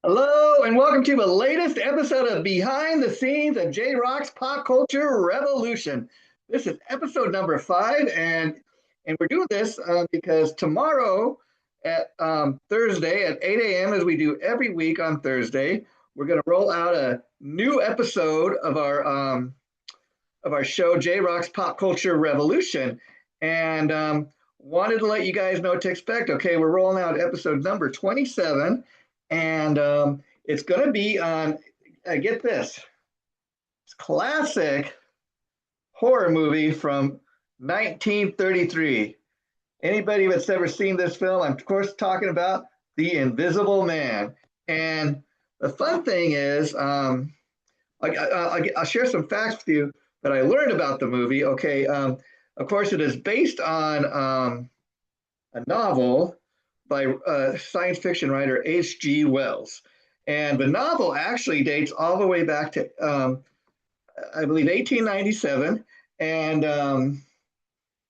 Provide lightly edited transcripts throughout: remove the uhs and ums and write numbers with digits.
Hello, and welcome to the latest episode of Behind the Scenes of JRock's Pop Culture Revolution. This is episode number 5, and we're doing this because tomorrow at Thursday at 8 a.m., as we do every week on Thursday, we're going to roll out a new episode of our show JRock's Pop Culture Revolution, and wanted to let you guys know what to expect. Okay, we're rolling out episode number 27. And it's going to be on, get this, it's classic horror movie from 1933. Anybody that's ever seen this film, I'm of course talking about The Invisible Man. And the fun thing is, I'll share some facts with you that I learned about the movie. Okay, of course, it is based on a novel by science fiction writer H.G. Wells. And the novel actually dates all the way back to, I believe, 1897. And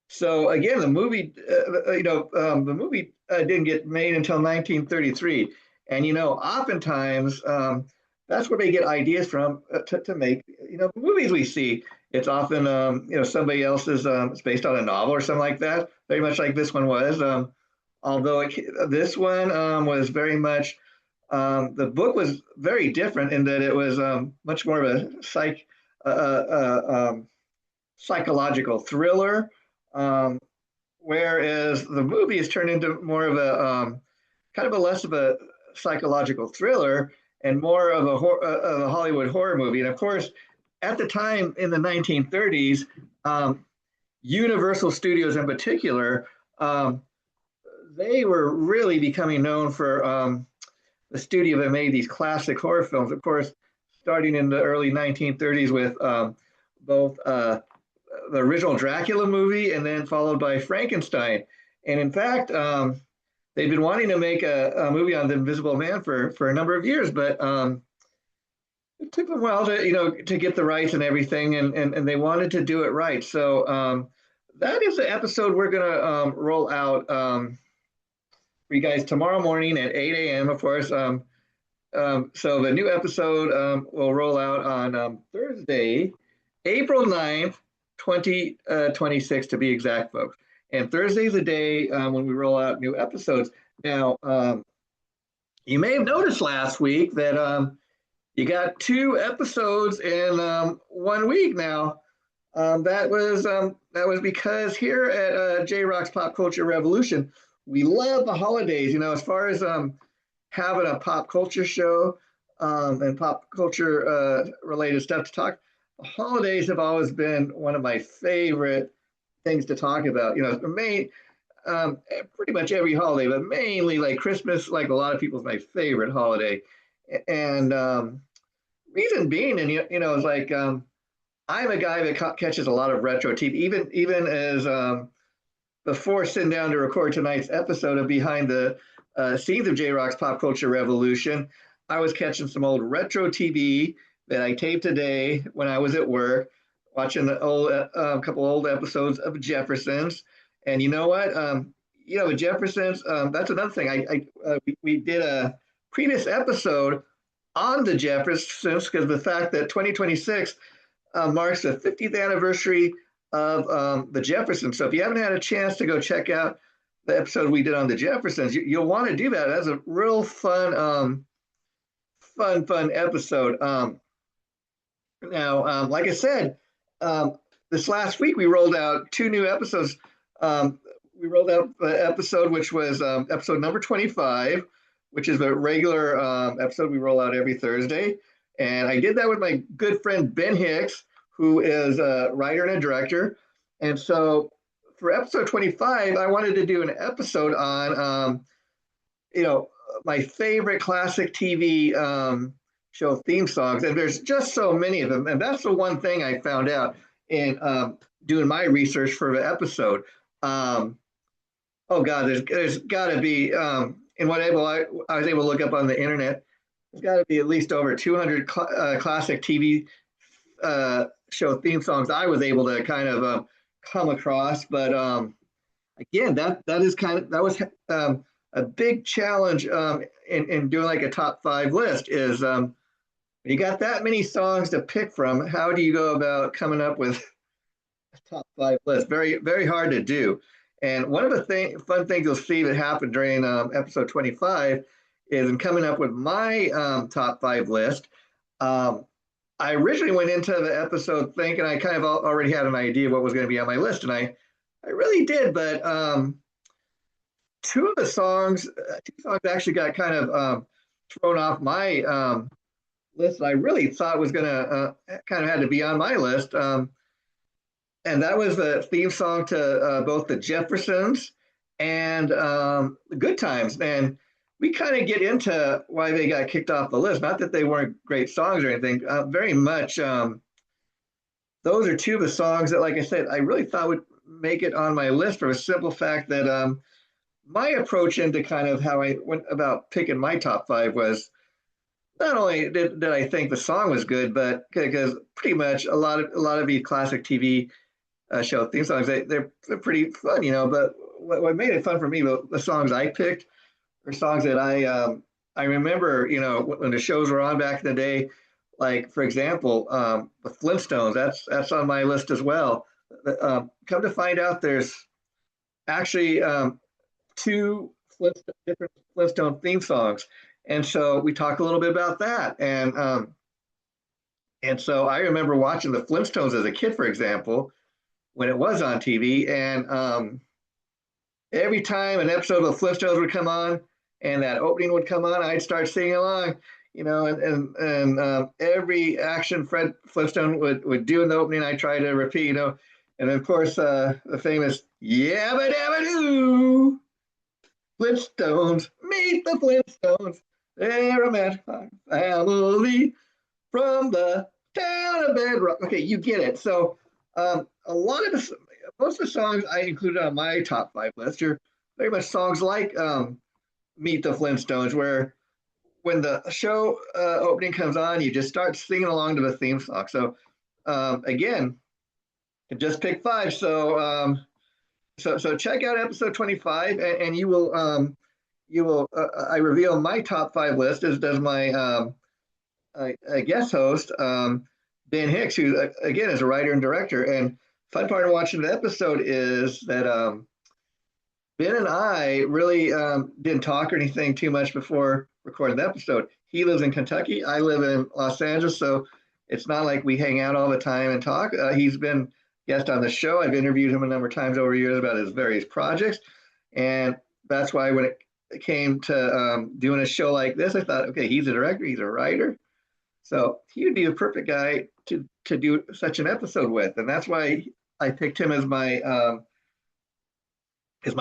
so again, the movie, the movie didn't get made until 1933. And oftentimes that's where they get ideas from to make the movies we see. It's often somebody else's. It's based on a novel or something like that. Very much like this one was. Although this one was very much, the book was very different in that it was much more of a psychological thriller, whereas the movie is turned into more of a kind of a less of a psychological thriller and more of a Hollywood horror movie. And of course, at the time in the 1930s, Universal Studios in particular, they were really becoming known for the studio that made these classic horror films. Of course, starting in the early 1930s with both the original Dracula movie and then followed by Frankenstein. And in fact, they've been wanting to make a movie on the Invisible Man for a number of years, but it took them a while to get the rights and everything, and they wanted to do it right. So that is the episode we're going to roll out for you guys tomorrow morning at 8 a.m. Of course. So the new episode will roll out on Thursday, April 9th, 2026 to be exact, folks. And Thursday's the day when we roll out new episodes. Now, you may have noticed last week that you got 2 episodes in 1 week now. That was because here at JRock's Pop Culture Revolution, we love the holidays. As far as having a pop culture show and pop culture related stuff to talk, the holidays have always been one of my favorite things to talk about. Pretty much every holiday, but mainly like Christmas, like a lot of people's my favorite holiday. And reason being, and it's like I'm a guy that catches a lot of retro TV, even as before sitting down to record tonight's episode of Behind the Scenes of JRock's Pop Culture Revolution. I was catching some old retro TV that I taped today when I was at work, watching the old couple old episodes of Jeffersons. And you know what? With Jeffersons, that's another thing. We did a previous episode on the Jeffersons because the fact that 2026 marks the 50th anniversary of the Jeffersons. So if you haven't had a chance to go check out the episode we did on the Jeffersons, you'll want to do that. That's a real fun episode. Now, like I said, this last week we rolled out 2 new episodes. We rolled out the episode which was episode number 25, which is a regular episode we roll out every Thursday. And I did that with my good friend Ben Hicks, who is a writer and a director. And so for episode 25, I wanted to do an episode on, my favorite classic TV show theme songs. And there's just so many of them. And that's the one thing I found out in doing my research for the episode. Oh God, there's got to be, in what I was able to look up on the internet, there's got to be at least over 200 classic TV show theme songs I was able to kind of come across. But again, that was a a big challenge in doing like a top five list is you got that many songs to pick from. How do you go about coming up with a top five list? Very, very hard to do. And one of the fun things you'll see that happened during episode 25 is in coming up with my top five list. I originally went into the episode thinking I kind of already had an idea of what was going to be on my list, and I really did. But two songs actually got kind of thrown off my list that I really thought was going to kind of had to be on my list. And that was the theme song to both the Jeffersons and the Good Times. And we kind of get into why they got kicked off the list. Not that they weren't great songs or anything. Very much, those are two of the songs that, like I said, I really thought would make it on my list for a simple fact that my approach into kind of how I went about picking my top five was not only did I think the song was good, but because pretty much a lot of these classic TV show theme songs, they're pretty fun, you know. But what made it fun for me, the songs I picked are songs that I remember, you know, when the shows were on back in the day. Like, for example, the Flintstones. That's on my list as well. Come to find out, there's actually two different Flintstone theme songs, and so we talked a little bit about that. And so I remember watching the Flintstones as a kid, for example, when it was on TV, and every time an episode of the Flintstones would come on and that opening would come on, I'd start singing along, you know, and every action Fred Flintstone would do in the opening, I try to repeat, you know, and of course the famous Yabba Dabba Doo, Flintstones, meet the Flintstones, they're a magical family from the town of JRock. Okay, you get it. So a lot of most of the songs I included on my top five list are very much songs like Meet the Flintstones, where when the show opening comes on, you just start singing along to the theme song. So again, just pick five. So so check out episode 25, and you will I reveal my top five list, as does my guest host, Ben Hicks, who again is a writer and director. And fun part of watching the episode is that Ben and I really didn't talk or anything too much before recording the episode. He lives in Kentucky. I live in Los Angeles, so it's not like we hang out all the time and talk. He's been guest on the show. I've interviewed him a number of times over years about his various projects, and that's why when it came to doing a show like this, I thought, okay, he's a director, he's a writer, so he would be a perfect guy to do such an episode with, and that's why I picked him as my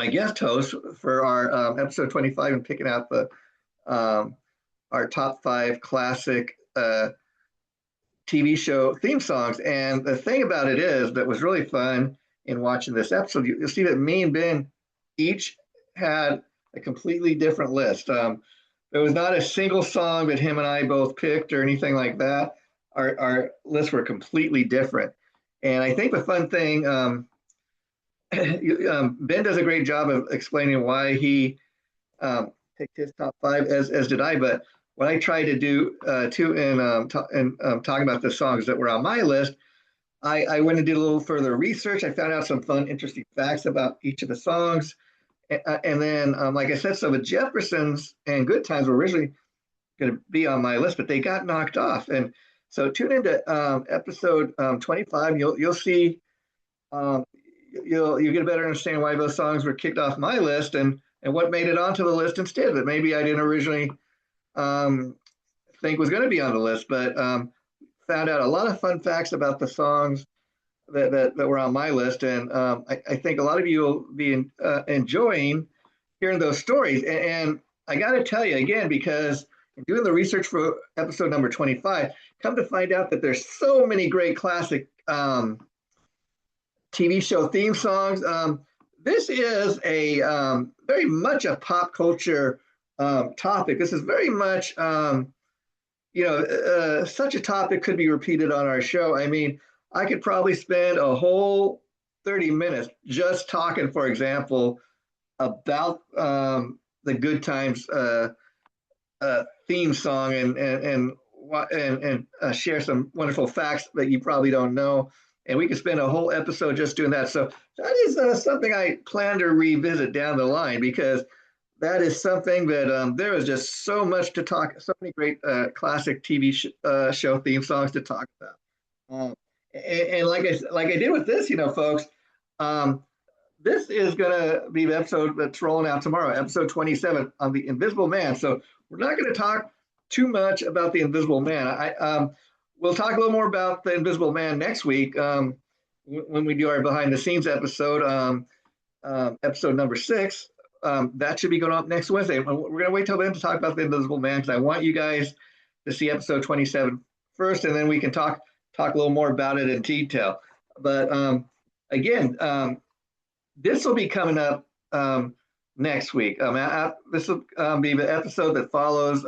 guest host for our episode 25 and picking out the our top five classic TV show theme songs. And the thing about it is that was really fun in watching this episode. You'll see that me and Ben each had a completely different list. There was not a single song that him and I both picked or anything like that. Our lists were completely different. And I think the fun thing, Ben does a great job of explaining why he picked his top five, as did I. But what I tried to do too in talking about the songs that were on my list, I went and did a little further research. I found out some fun, interesting facts about each of the songs. And then, like I said, so the Jeffersons and Good Times were originally going to be on my list, but they got knocked off. And so tune into episode 25. You'll see, you'll get a better understanding why those songs were kicked off my list and what made it onto the list instead. That maybe I didn't originally think was going to be on the list, but found out a lot of fun facts about the songs that were on my list, and I think a lot of you will be enjoying hearing those stories. And I got to tell you again, because in doing the research for episode number 25, come to find out that there's so many great classic TV show theme songs. This is a very much a pop culture topic. This is very much, such a topic could be repeated on our show. I mean, I could probably spend a whole 30 minutes just talking, for example, about the Good Times theme song and share some wonderful facts that you probably don't know. And we could spend a whole episode just doing that. So that is something I plan to revisit down the line, because that is something that there is just so much to talk, so many great classic TV show theme songs to talk about. And like I did with this, folks, um, this is going to be the episode that's rolling out tomorrow, episode 27 on the Invisible Man. So we're not going to talk too much about the Invisible Man. We'll talk a little more about the Invisible Man next week when we do our behind the scenes episode, episode number 6. That should be going up next Wednesday. We're going to wait till then to talk about the Invisible Man, because I want you guys to see episode 27 first, and then we can talk a little more about it in detail. But again, this will be coming up next week. This will be the episode that follows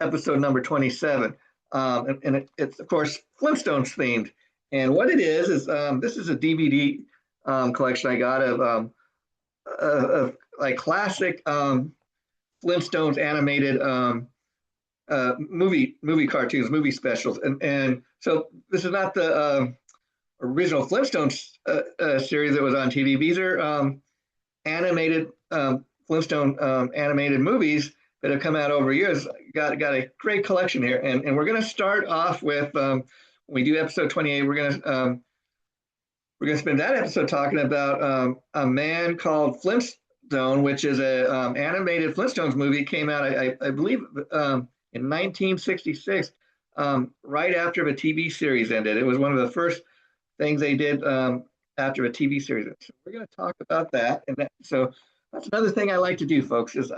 episode number 27. And it's, of course, Flintstones themed. And what it is this is a DVD collection I got of like classic Flintstones animated movie cartoons, movie specials. And so this is not the original Flintstones series that was on TV. These are animated Flintstone animated movies that have come out over years. Got a great collection here, and we're going to start off with when we do episode 28. We're going to spend that episode talking about a man called Flintstone, which is a animated Flintstones movie. Came out, I believe, in 1966, right after the TV series ended. It was one of the first things they did after a TV series. So we're going to talk about that. So that's another thing I like to do, folks, is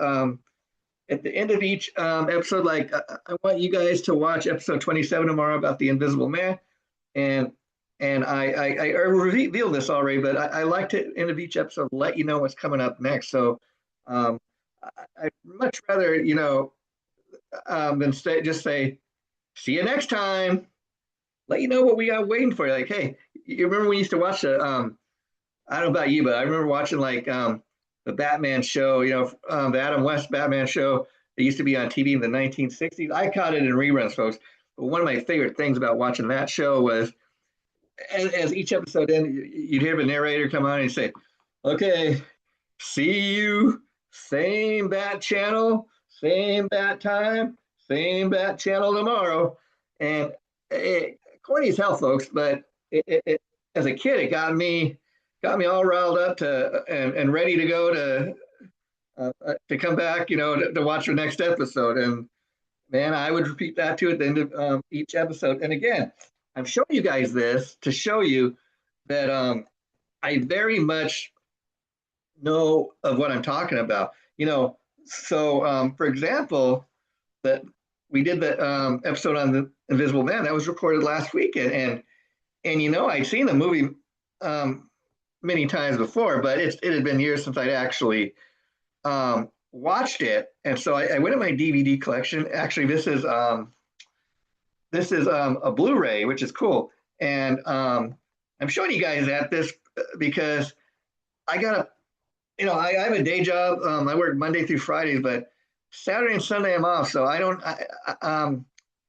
at the end of each episode, like I want you guys to watch episode 27 tomorrow about the Invisible Man. And I revealed this already, but I like to, end of each episode, let you know what's coming up next. So I'd much rather, than just say, see you next time. Let you know what we got waiting for you. Like, hey, you remember we used to watch the, I don't know about you, but I remember watching like the Batman show, the Adam West Batman show that used to be on TV in the 1960s. I caught it in reruns, folks. But one of my favorite things about watching that show was, as each episode ended, you'd hear the narrator come on and say, okay, see you, same bat channel, same bat time, same bat channel tomorrow. And corny as hell, folks, but as a kid, it got me all riled up and ready to go to come back, to watch the next episode. And man, I would repeat that too at the end of each episode. And again, I'm showing you guys this to show you that I very much know of what I'm talking about. So for example, that we did the episode on the Invisible Man that was recorded last week, and I'd seen the movie many times before, but it had been years since I'd actually watched it. And so I went to my DVD collection. Actually, this is a Blu-ray, which is cool. And I'm showing you guys this because I got I have a day job. I work Monday through Fridays, but Saturday and Sunday I'm off. So I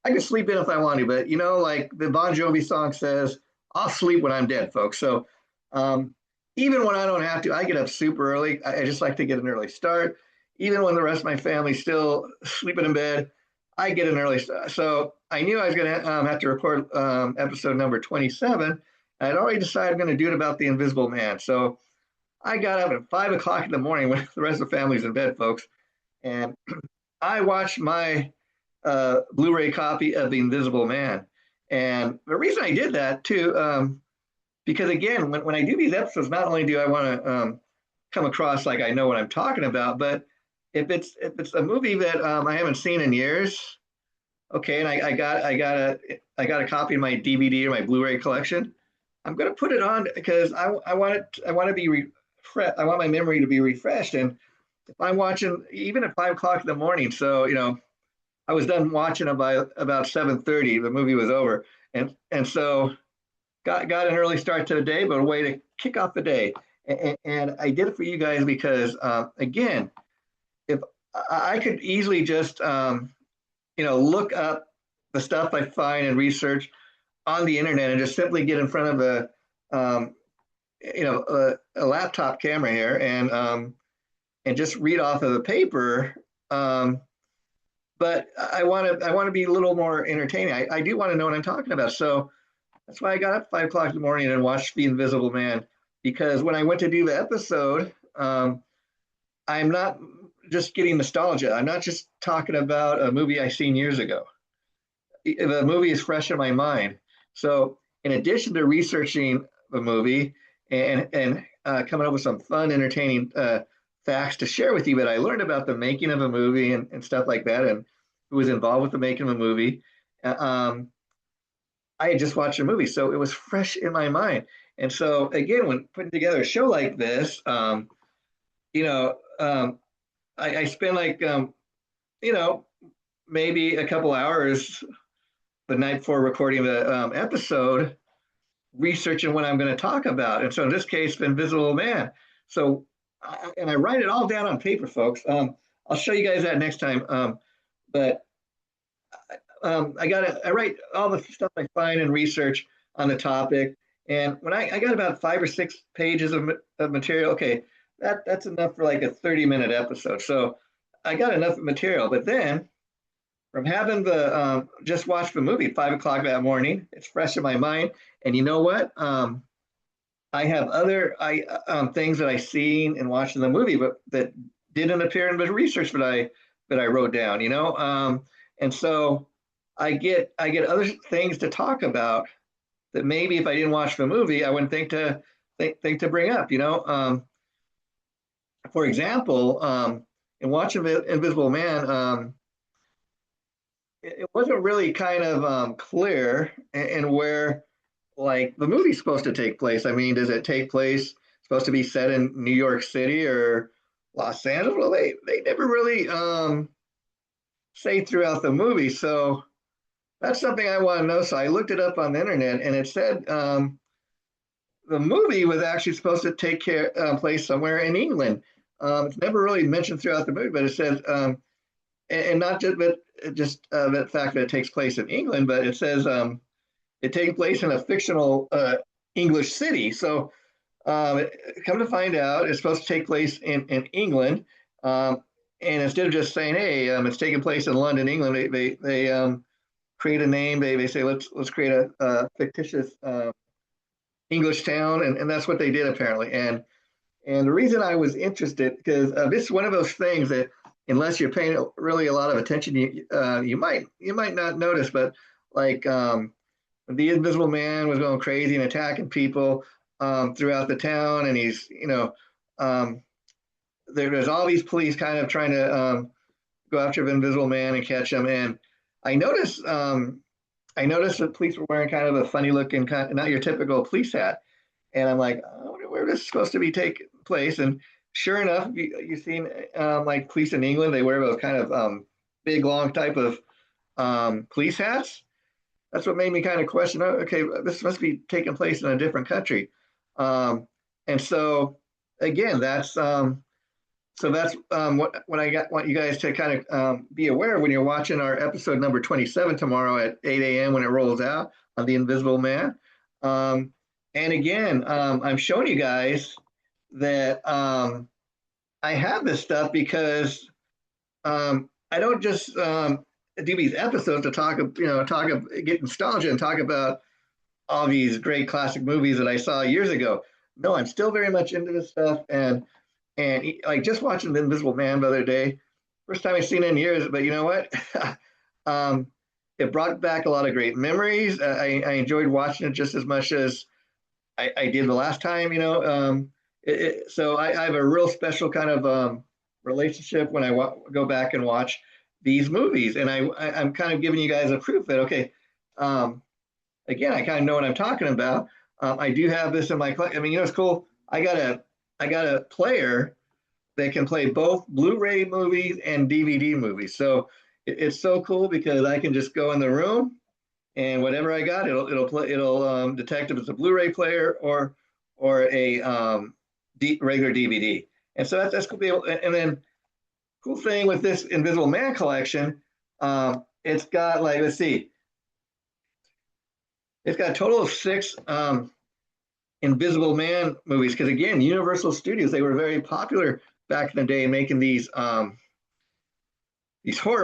can sleep in if I want to, but like the Bon Jovi song says, I'll sleep when I'm dead, folks. So even when I don't have to, I get up super early. I just like to get an early start. Even when the rest of my family's still sleeping in bed, I get an early start. So I knew I was going to have to record episode number 27. I'd already decided I'm going to do it about the Invisible Man. So I got up at 5 o'clock in the morning when the rest of the family's in bed, folks. And I watched my Blu-ray copy of The Invisible Man. And the reason I did that too, because again, when I do these episodes, not only do I want to come across like I know what I'm talking about, but if it's a movie that I haven't seen in years, okay, and I got a copy of my DVD or my Blu-ray collection, I'm going to put it on because I want to be I want my memory to be refreshed. And if I'm watching even at 5 o'clock in the morning, so I was done watching it by about 7:30. The movie was over, and so got an early start to the day, but a way to kick off the day. And I did it for you guys because again, I could easily just look up the stuff I find and research on the internet and just simply get in front of um, a laptop camera here and just read off of the paper. Um, but I want to be a little more entertaining. I do want to know what I'm talking about. So that's why I got up 5 o'clock in the morning and watched The Invisible Man, because when I went to do the episode, I'm not just getting nostalgia. I'm not just talking about a movie I seen years ago. The movie is fresh in my mind. So in addition to researching the movie and coming up with some fun, entertaining facts to share with you that I learned about the making of a movie and stuff like that, and who was involved with the making of a movie. Um, I had just watched a movie, so it was fresh in my mind. And so again, when putting together a show like this, you know, I spend like maybe a couple hours the night before recording the episode, researching what I'm going to talk about. And so in this case, The Invisible Man. So, and I write it all down on paper, folks. I'll show you guys that next time. But I write all the stuff I find and research on the topic. And when I got about 5 or 6 pages of material, okay, that's enough for like a 30-minute episode. So I got enough material. But then from having the just watched the movie at 5 o'clock that morning, it's fresh in my mind. And you know what? I have other things that I seen and watched in the movie, but that didn't appear in the research that I wrote down. And so I get other things to talk about that maybe if I didn't watch the movie, I wouldn't think to bring up. For example, in watching Invisible Man, it wasn't really kind of clear and where like the movie's supposed to take place. I mean, does it take place supposed to be set in New York City or Los Angeles? Well, they never really say throughout the movie. So that's something I want to know. So I looked it up on the internet, and it said the movie was actually supposed to take place somewhere in England. It's never really mentioned throughout the movie, but it says, and not just the fact that it takes place in England, but it says it takes place in a fictional English city. So come to find out, it's supposed to take place in England. And instead of just saying, "Hey, it's taking place in London, England," they create a name. They say, "Let's create a fictitious English town," and that's what they did apparently. And the reason I was interested, because this is one of those things that unless you're paying really a lot of attention, you might not notice. But like the Invisible Man was going crazy and attacking people throughout the town, and he's there's all these police kind of trying to go after the Invisible Man and catch him. And I noticed that police were wearing kind of a funny looking, not your typical police hat. And I'm like, I wonder where this is supposed to be taking place. And sure enough, you've seen like police in England, they wear those kind of big, long type of police hats. That's what made me kind of question, oh, okay, this must be taking place in a different country. And so, again, that's what I want you guys to kind of be aware of when you're watching our episode number 27 tomorrow at 8 a.m. when it rolls out on The Invisible Man. And again, I'm showing you guys that I have this stuff because I don't just do these episodes to get nostalgia and talk about all these great classic movies that I saw years ago. No, I'm still very much into this stuff, and like just watching The Invisible Man the other day, first time I've seen it in years. But you know what? It brought back a lot of great memories. I enjoyed watching it just as much as I did the last time. So I have a real special kind of relationship when I go back and watch these movies, and I'm kind of giving you guys a proof that okay, again, I kind of know what I'm talking about. I do have this in my collection. I mean, it's cool. I got a player that can play both Blu-ray movies and DVD movies. So it's so cool because I can just go in the room and whatever I got, it'll detect if it's a Blu-ray player or a regular DVD. And so that's cool. And then cool thing with this Invisible Man collection, it's got like, let's see, it's got a total of six Invisible Man movies. Because again, Universal Studios, they were very popular back in the day making these horror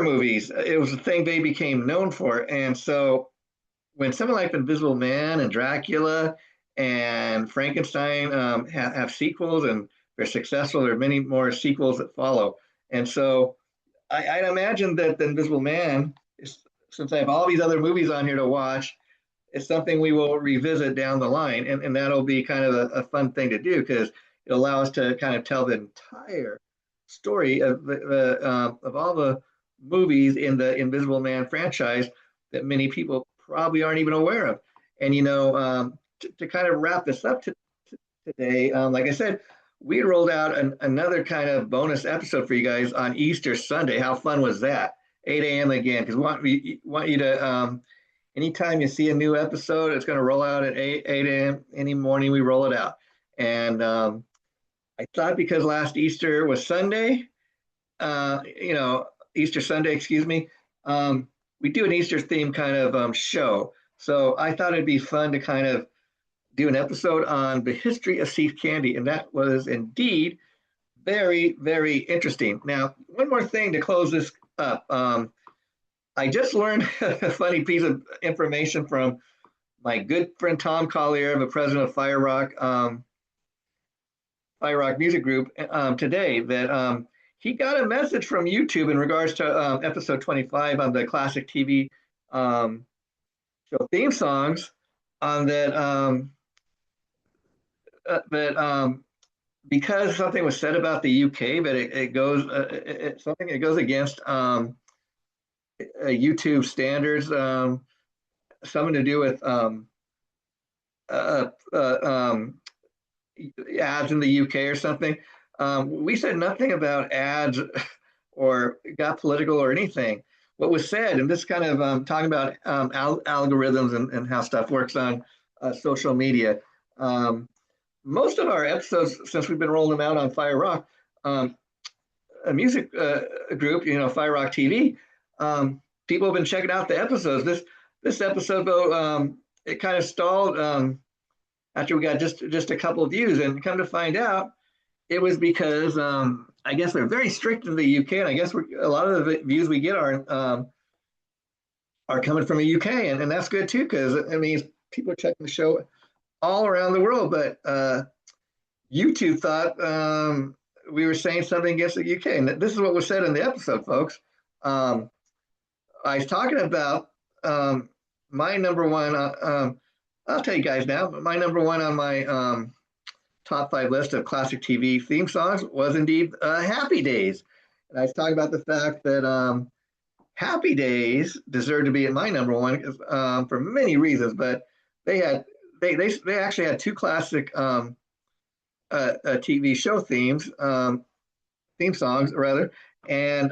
movies. It was the thing they became known for. And so when someone like Invisible Man and Dracula and Frankenstein have sequels and they're successful, there are many more sequels that follow. And so I'd imagine that the Invisible Man, is, since I have all these other movies on here to watch, it's something we will revisit down the line. And that'll be kind of a fun thing to do because it'll allow us to kind of tell the entire story of all the movies in the Invisible Man franchise that many people probably aren't even aware of. And to kind of wrap this up today, like I said, we rolled out another kind of bonus episode for you guys on Easter Sunday. How fun was that? 8 a.m. again, because we want you to, anytime you see a new episode, it's going to roll out at 8 a.m. Any morning, we roll it out. And I thought because last Easter was Sunday, Easter Sunday, excuse me, we do an Easter theme kind of show. So I thought it'd be fun to kind of do an episode on the history of sea candy. And that was indeed very, very interesting. Now, one more thing to close this up. I just learned a funny piece of information from my good friend Tom Collier, the president of JRock Music Group, today that he got a message from YouTube in regards to episode 25 on the classic TV show theme songs, on that because something was said about the UK, but it goes something that goes against YouTube standards, something to do with ads in the UK or something. We said nothing about ads or got political or anything. What was said, and this kind of talking about algorithms and how stuff works on social media. Most of our episodes, since we've been rolling them out on JRock, a music group, JRock TV, people have been checking out the episodes. This episode, though, it kind of stalled after we got just a couple of views, and come to find out, it was because I guess they're very strict in the UK, and I guess a lot of the views we get are coming from the UK, and that's good too, because it means people are checking the show all around the world. But YouTube thought we were saying something against the UK, and this is what was said in the episode, folks. I was talking about my number one. I'll tell you guys now, but my number one on my top 5 list of classic TV theme songs was indeed Happy Days. And I was talking about the fact that Happy Days deserved to be at my number one for many reasons, but they actually had 2 classic TV show theme songs rather, and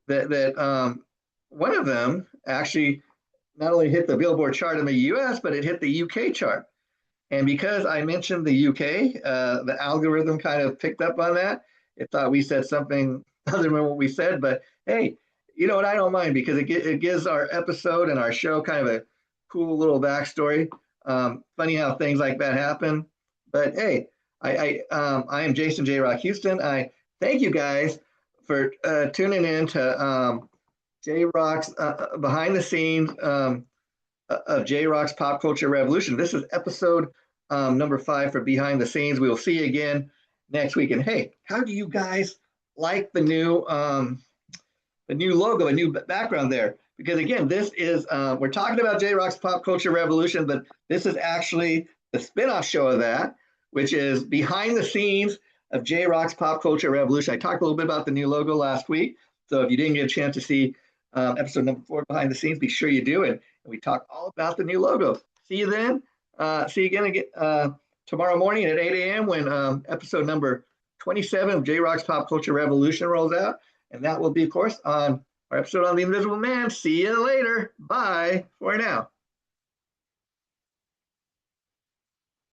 that one of them actually not only hit the Billboard chart in the US, but it hit the UK chart. And because I mentioned the UK, the algorithm kind of picked up on that. It thought we said something other than what we said, but hey, you know what? I don't mind, because it gives our episode and our show kind of a cool little backstory. Funny how things like that happen. But hey, I am Jason JRock Houston. I thank you guys for tuning in to JRock's behind the scenes of JRock's Pop Culture Revolution. This is episode number 5 for Behind the Scenes. We will see you again next week. And hey, how do you guys like the new logo, a new background there? Because again, this is we're talking about JRock's Pop Culture Revolution, but this is actually the spinoff show of that, which is Behind the Scenes of JRock's Pop Culture Revolution. I talked a little bit about the new logo last week, so if you didn't get a chance to see episode number 4 Behind the Scenes, be sure you do it. And we talk all about the new logo. See you then. See you again tomorrow morning at 8 a.m. when episode number 27 of JRock's Pop Culture Revolution rolls out. And that will be, of course, on our episode on The Invisible Man. See you later. Bye for now.